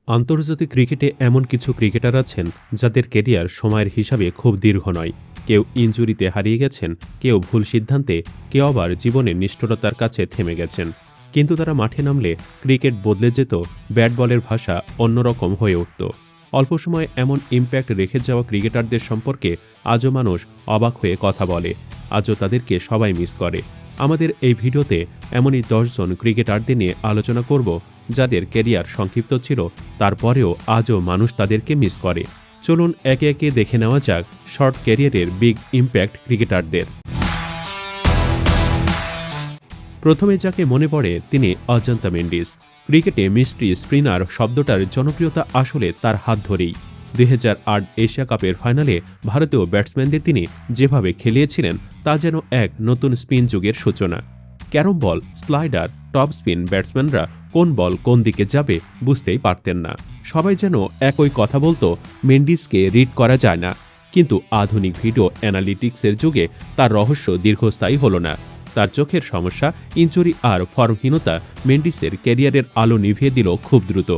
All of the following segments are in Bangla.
আন্তর্জাতিক ক্রিকেটে এমন কিছু ক্রিকেটার আছেন যাদের ক্যারিয়ার সময়ের হিসাবে খুব দীর্ঘ নয়। কেউ ইনজুরিতে হারিয়ে গেছেন, কেউ ভুল সিদ্ধান্তে, কেউ আবার জীবনের নিষ্ঠুরতার কাছে থেমে গেছেন। কিন্তু তারা মাঠে নামলে ক্রিকেট বদলে যেত, ব্যাট বলের ভাষা অন্যরকম হয়ে উঠত। অল্প সময়ে এমন ইম্প্যাক্ট রেখে যাওয়া ক্রিকেটারদের সম্পর্কে আজও মানুষ অবাক হয়ে কথা বলে, আজও তাদেরকে সবাই মিস করে। আমাদের এই ভিডিওতে এমনই 10 জন ক্রিকেটারদের নিয়ে আলোচনা করব যাদের ক্যারিয়ার সংক্ষিপ্ত ছিল, তারপরেও আজও মানুষ তাদেরকে মিস করে। চলুন একে একে দেখে নেওয়া যাক শর্ট ক্যারিয়ারের বিগ ইম্প্যাক্ট ক্রিকেটারদের। প্রথমে যাকে মনে পড়ে তিনি অজন্তা মেন্ডিস। ক্রিকেটে মিস্ট্রি স্পিনার শব্দটার জনপ্রিয়তা আসলে তার হাত ধরেই। 2008 এশিয়া কাপের ফাইনালে ভারতীয় ব্যাটসম্যানদের তিনি যেভাবে খেলিয়েছিলেন তা যেন এক নতুন স্পিন যুগের সূচনা। Carrom ball, slider, top spin ব্যাটসম্যানরা কোন বল কোন দিকে যাবে বুঝতেই পারতেন না। সবাই যেন একই কথা বলতো, মেন্ডিসকে রিড করা যায় না। কিন্তু আধুনিক ভিডিও অ্যানালিটিক্সের যুগে তার রহস্য দীর্ঘস্থায়ী হল না। তার চোখের সমস্যা, ইনজুরি আর ফর্মহীনতা মেন্ডিসের ক্যারিয়ারের আলো নিভিয়ে দিল খুব দ্রুত।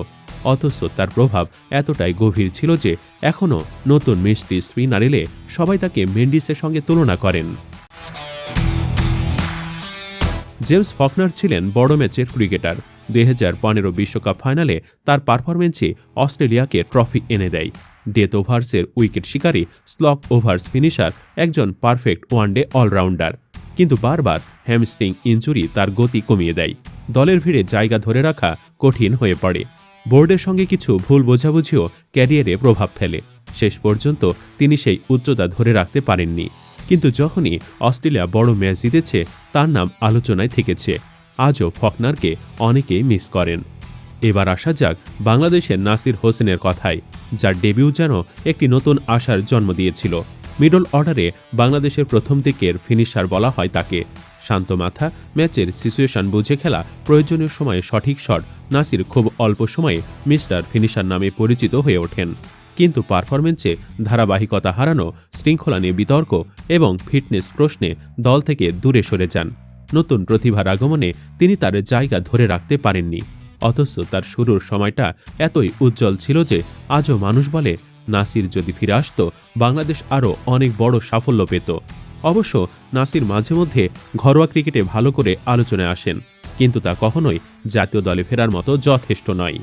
অথচ তার প্রভাব এতটাই গভীর ছিল যে এখনও নতুন মিস্ট্রি স্পিনার এলে সবাই তাকে মেন্ডিসের সঙ্গে তুলনা করেন। জেমস ফকনার ছিলেন বড় ম্যাচের ক্রিকেটার। 2015 বিশ্বকাপ ফাইনালে তার পারফরমেন্সে অস্ট্রেলিয়াকে ট্রফি এনে দেয়। ডেথ ওভার্সের উইকেট শিকারী, স্লগ ওভার্স ফিনিশার, একজন পারফেক্ট ওয়ানডে অলরাউন্ডার। কিন্তু বারবার হ্যামস্ট্রিং ইনজুরি তার গতি কমিয়ে দেয়। দলের ভিড়ে জায়গা ধরে রাখা কঠিন হয়ে পড়ে। বোর্ডের সঙ্গে কিছু ভুল বোঝাবুঝিও ক্যারিয়ারে প্রভাব ফেলে। শেষ পর্যন্ত তিনি সেই উচ্চতা ধরে রাখতে পারেননি। কিন্তু যখনই অস্ট্রেলিয়া বড় ম্যাচ জিতেছে তার নাম আলোচনায় থেকেছে। আজও ফকনারকে অনেকেই মিস করেন। এবার আসা যাক বাংলাদেশের নাসির হোসেনের কথায়, যার ডেবিউ যেন একটি নতুন আশার জন্ম দিয়েছিল। মিডল অর্ডারে বাংলাদেশের প্রথম দিকের ফিনিশার বলা হয় তাকে। শান্ত মাথা, ম্যাচের সিচুয়েশন বুঝে খেলা, প্রয়োজনীয় সময়ে সঠিক শট। নাসির খুব অল্প সময়ে মিস্টার ফিনিশার নামে পরিচিত হয়ে ওঠেন। কিন্তু পারফরমেন্সে ধারাবাহিকতা হারানো, শৃঙ্খলা নিয়ে বিতর্ক এবং ফিটনেস প্রশ্নে দল থেকে দূরে সরে যান। নতুন প্রতিভার আগমনে তিনি তার জায়গা ধরে রাখতে পারেননি। অথচ তার শুরুর সময়টা এতই উজ্জ্বল ছিল যে আজও মানুষ বলে, নাসির যদি ফিরে আসত বাংলাদেশ আরও অনেক বড় সাফল্য পেত। অবশ্য নাসির মাঝে মধ্যে ঘরোয়া ক্রিকেটে ভালো করে আলোচনায় আসেন, কিন্তু তা কখনোই জাতীয় দলে ফেরার মতো যথেষ্ট নয়।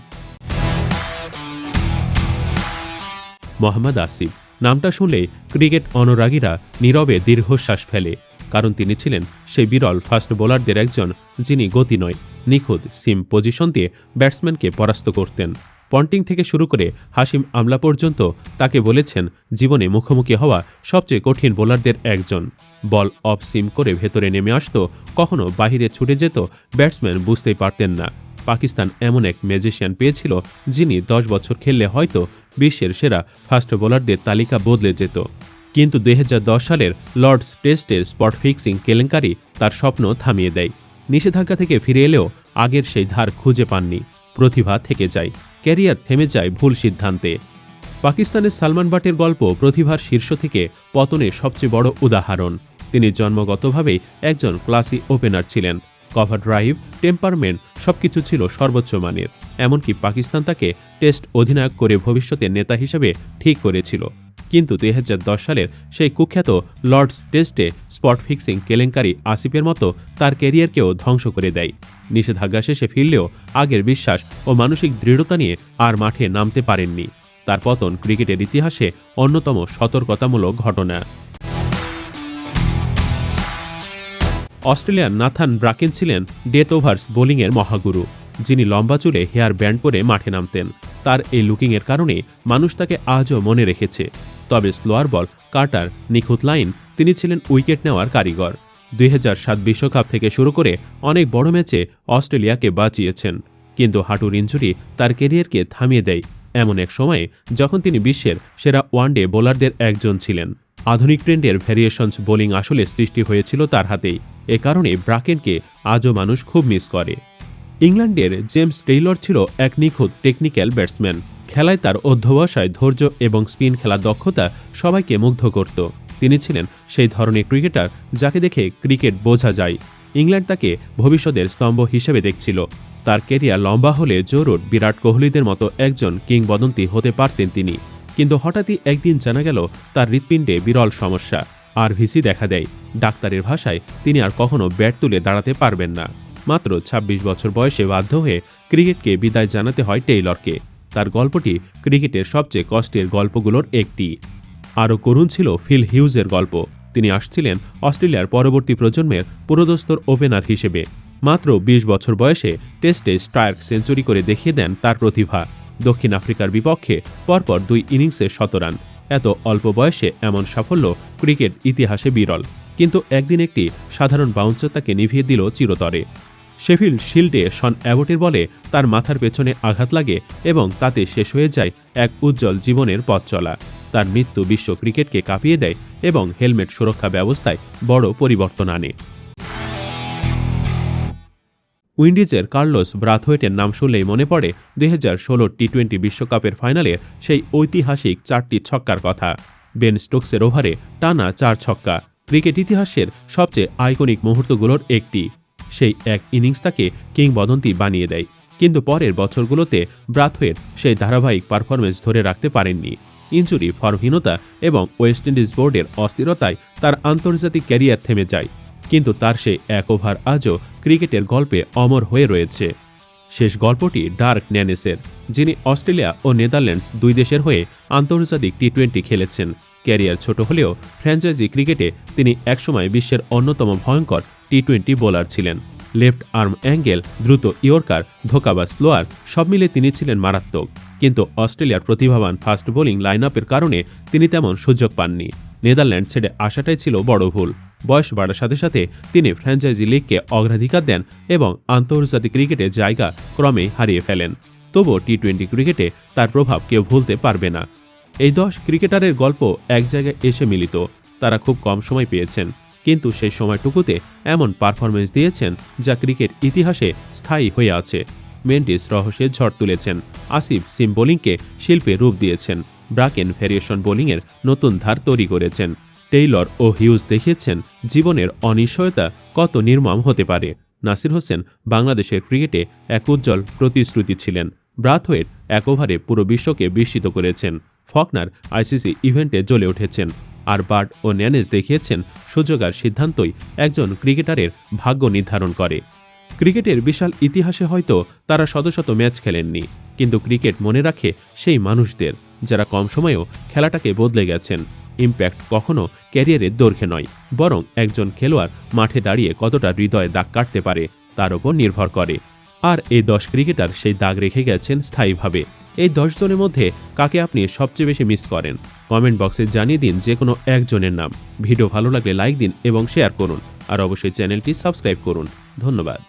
মোহাম্মদ আসিফ নামটা শুনলেই ক্রিকেট অনুরাগীরা নীরবে দীর্ঘশ্বাস ফেলে, কারণ তিনি ছিলেন সেই বিরল ফাস্ট বোলারদের একজন যিনি গতি নয়, নিখুঁত সিম পজিশন দিয়ে ব্যাটসম্যানকে পরাস্ত করতেন। পন্টিং থেকে শুরু করে হাশিম আমলা পর্যন্ত তাকে বলেছেন জীবনে মুখোমুখি হওয়া সবচেয়ে কঠিন বোলারদের একজন। বল অফ সিম করে ভেতরে নেমে আসত, কখনো বাহিরে ছুটে যেত, ব্যাটসম্যান বুঝতেই পারতেন না। পাকিস্তান এমন এক ম্যাজিশিয়ান পেয়েছিল যিনি 10 বছর খেললে হয়তো বিশ্বের সেরা ফাস্ট বোলারদের তালিকা বদলে যেত। কিন্তু 2010 সালের লর্ডস টেস্টের স্পট ফিক্সিং কেলেঙ্কারি তার স্বপ্ন থামিয়ে দেয়। নিষেধাজ্ঞা থেকে ফিরে এলেও আগের সেই ধার খুঁজে পাননি। প্রতিভা থেকে যায়, ক্যারিয়ার থেমে যায় ভুল সিদ্ধান্তে। পাকিস্তানের সালমান বাটের গল্প প্রতিভার শীর্ষ থেকে পতনের সবচেয়ে বড় উদাহরণ। তিনি জন্মগতভাবেই একজন ক্লাসি ওপেনার ছিলেন। কভার ড্রাইভ, টেম্পারমেন্ট সবকিছু ছিল সর্বোচ্চ মানের। এমনকি পাকিস্তান তাকে টেস্ট অধিনায়ক করে ভবিষ্যতের নেতা হিসেবে ঠিক করেছিল। কিন্তু 2010 সালের সেই কুখ্যাত লর্ডস টেস্টে স্পট ফিক্সিং কেলেঙ্কারি আসিফের মতো তার ক্যারিয়ারকেও ধ্বংস করে দেয়। নিষেধাজ্ঞা শেষে ফিরলেও আগের বিশ্বাস ও মানসিক দৃঢ়তা নিয়ে আর মাঠে নামতে পারেননি। তার পতন ক্রিকেটের ইতিহাসে অন্যতম সতর্কতামূলক ঘটনা। অস্ট্রেলিয়ার নাথান ব্রাকেন ছিলেন ডেথ ওভার্স বোলিংয়ের মহাগুরু, যিনি লম্বা চুলে হেয়ার ব্যান্ড পরে মাঠে নামতেন। তার এই লুকিংয়ের কারণে মানুষ তাকে আজও মনে রেখেছে। তবে স্লোয়ার বল, কাটার, নিখুঁত লাইন, তিনি ছিলেন উইকেট নেওয়ার কারিগর। 2007 বিশ্বকাপ থেকে শুরু করে অনেক বড় ম্যাচে অস্ট্রেলিয়াকে বাঁচিয়েছেন। কিন্তু হাঁটুর ইনজুরি তার ক্যারিয়ারকে থামিয়ে দেয় এমন এক সময়ে যখন তিনি বিশ্বের সেরা ওয়ানডে বোলারদের একজন ছিলেন। আধুনিক ট্রেন্ডের ভ্যারিয়েশনস বোলিং আসলে সৃষ্টি হয়েছিল তার হাতেই। এ কারণে ব্রাকেনকে আজও মানুষ খুব মিস করে। ইংল্যান্ডের জেমস টেইলর ছিল এক নিখুঁত টেকনিক্যাল ব্যাটসম্যান। খেলায় তার অধ্যবসায়, ধৈর্য এবং স্পিন খেলার দক্ষতা সবাইকে মুগ্ধ করত। তিনি ছিলেন সেই ধরনের ক্রিকেটার যাকে দেখে ক্রিকেট বোঝা যায়। ইংল্যান্ড তাকে ভবিষ্যতের স্তম্ভ হিসেবে দেখছিল। তার কেরিয়ার লম্বা হলে জরুর বিরাট কোহলিদের মতো একজন কিংবদন্তি হতে পারতেন তিনি, কিন্তু হঠাৎই একদিন জানা গেল তার হৃৎপিণ্ডে বিরল সমস্যা, RVC দেখা দেয়। ডাক্তারের ভাষায় তিনি আর কখনো ব্যাট তুলে দাঁড়াতে পারবেন না। মাত্র ২৬ বছর বয়সে বাধ্য হয়ে ক্রিকেটকে বিদায় জানাতে হয় টেইলরকে। তার গল্পটি ক্রিকেটের সবচেয়ে কষ্টের গল্পগুলোর একটি। আরও করুণ ছিল ফিল হিউজের গল্প। তিনি আসছিলেন অস্ট্রেলিয়ার পরবর্তী প্রজন্মের পুরোদস্তর ওপেনার হিসেবে। মাত্র ২০ বছর বয়সে টেস্টে স্ট্রাইক সেঞ্চুরি করে দেখিয়ে দেন তার প্রতিভা। দক্ষিণ আফ্রিকার বিপক্ষে পরপর ২ ইনিংসে ১০০ রান। এত অল্প বয়সে এমন সাফল্য ক্রিকেট ইতিহাসে বিরল, কিন্তু একদিন একটি সাধারণ বাউন্সার তাকে নিভিয়ে দিল চিরতরে। শেফিল্ড শিল্ডে শন অ্যাবটের বলে তার মাথার পেছনে আঘাত লাগে এবং তাতে শেষ হয়ে যায় এক উজ্জ্বল জীবনের পথ চলা। তার মৃত্যু বিশ্ব ক্রিকেটকে কাঁপিয়ে দেয় এবং হেলমেট সুরক্ষা ব্যবস্থায় বড় পরিবর্তন আনে। উইন্ডিজের কার্লোস ব্রাথওয়েটের নাম শুনলেই মনে পড়ে ২০১৬ টি-২০ বিশ্বকাপের ফাইনালের সেই ঐতিহাসিক ৪টি ছক্কার কথা। বেন স্টোকসের ওভারে টানা ৪ ছক্কা ক্রিকেট ইতিহাসের সবচেয়ে আইকনিক মুহূর্তগুলোর একটি। সেই এক ইনিংস তাকে কিংবদন্তি বানিয়ে দেয়, কিন্তু পরের বছরগুলোতে ব্রাথওয়েট সেই ধারাবাহিক পারফরমেন্স ধরে রাখতে পারেননি। ইনজুরি, ফর্মহীনতা এবং ওয়েস্ট ইন্ডিজ বোর্ডের অস্থিরতায় তার আন্তর্জাতিক ক্যারিয়ার থেমে যায়, কিন্তু তার সেই এক ওভার আজও ক্রিকেটের গল্পে অমর হয়ে রয়েছে। শেষ গল্পটি ডার্ক ন্যানেসের, যিনি অস্ট্রেলিয়া ও নেদারল্যান্ডস ২ দেশের হয়ে আন্তর্জাতিক টি-২০ খেলেছেন। ক্যারিয়ার ছোট হলেও ফ্র্যাঞ্চাইজি ক্রিকেটে তিনি একসময় বিশ্বের অন্যতম ভয়ঙ্কর টি-২০ বোলার ছিলেন। লেফট আর্ম অ্যাঙ্গেল, দ্রুত ইয়র্কার, ধোঁকাবাজ স্লোয়ার সব মিলে তিনি ছিলেন মারাত্মক, কিন্তু অস্ট্রেলিয়ার প্রতিভাবান ফাস্ট বোলিং লাইন আপের কারণে তিনি তেমন সুযোগ পাননি। নেদারল্যান্ড ছেড়ে আসাটাই ছিল বড় ভুল। বয়স বাড়ার সাথে সাথে তিনি ফ্র্যাঞ্চাইজি লিগকে অগ্রাধিকার দেন এবং আন্তর্জাতিক ক্রিকেটে জায়গা ক্রমেই হারিয়ে ফেলেন। তবুও টি-২০ ক্রিকেটে তার প্রভাব কেউ ভুলতে পারবে না। এই ১০ ক্রিকেটারের গল্প এক জায়গায় এসে মিলিত। তারা খুব কম সময় পেয়েছেন, কিন্তু সেই সময়টুকুতে এমন পারফরমেন্স দিয়েছেন যা ক্রিকেট ইতিহাসে স্থায়ী হয়ে আছে। মেন্ডিস রহস্যের ঝড় তুলেছেন, আসিফ সিম বোলিংকে শিল্পে রূপ দিয়েছেন, ব্রাকেন ভেরিয়েশন বোলিংয়ের নতুন ধার তৈরি করেছেন, টেইলর ও হিউজ দেখিয়েছেন জীবনের অনিশ্চয়তা কত নির্মম হতে পারে। নাসির হোসেন বাংলাদেশের ক্রিকেটে এক উজ্জ্বল প্রতিশ্রুতি ছিলেন। ব্রাথওয়েট এক ওভারে পুরো বিশ্বকে বিস্মিত করেছেন। ফকনার ICC ইভেন্টে জ্বলে উঠেছেন। আর বার্ড ও ন্যানেস দেখিয়েছেন সুযোগ আর সিদ্ধান্তই একজন ক্রিকেটারের ভাগ্য নির্ধারণ করে। ক্রিকেটের বিশাল ইতিহাসে হয়তো তারা শত শত ম্যাচ খেলেননি, কিন্তু ক্রিকেট মনে রাখে সেই মানুষদের যারা কম সময়েও খেলাটাকে বদলে গেছেন। ইম্প্যাক্ট কখনো ক্যারিয়ারের দৈর্ঘ্যে নয়, বরং একজন খেলোয়াড় মাঠে দাঁড়িয়ে কতটা হৃদয়ে দাগ কাটতে পারে তার উপর নির্ভর করে। আর এই ১০ ক্রিকেটার সেই দাগ রেখে গেছেন স্থায়ীভাবে। এই ১০ জনের মধ্যে কাকে আপনি সবচেয়ে বেশি মিস করেন? কমেন্ট বক্সে জানিয়ে দিন যে কোনো একজনের নাম। ভিডিও ভালো লাগলে লাইক দিন এবং শেয়ার করুন, আর অবশ্যই চ্যানেলটি সাবস্ক্রাইব করুন। ধন্যবাদ।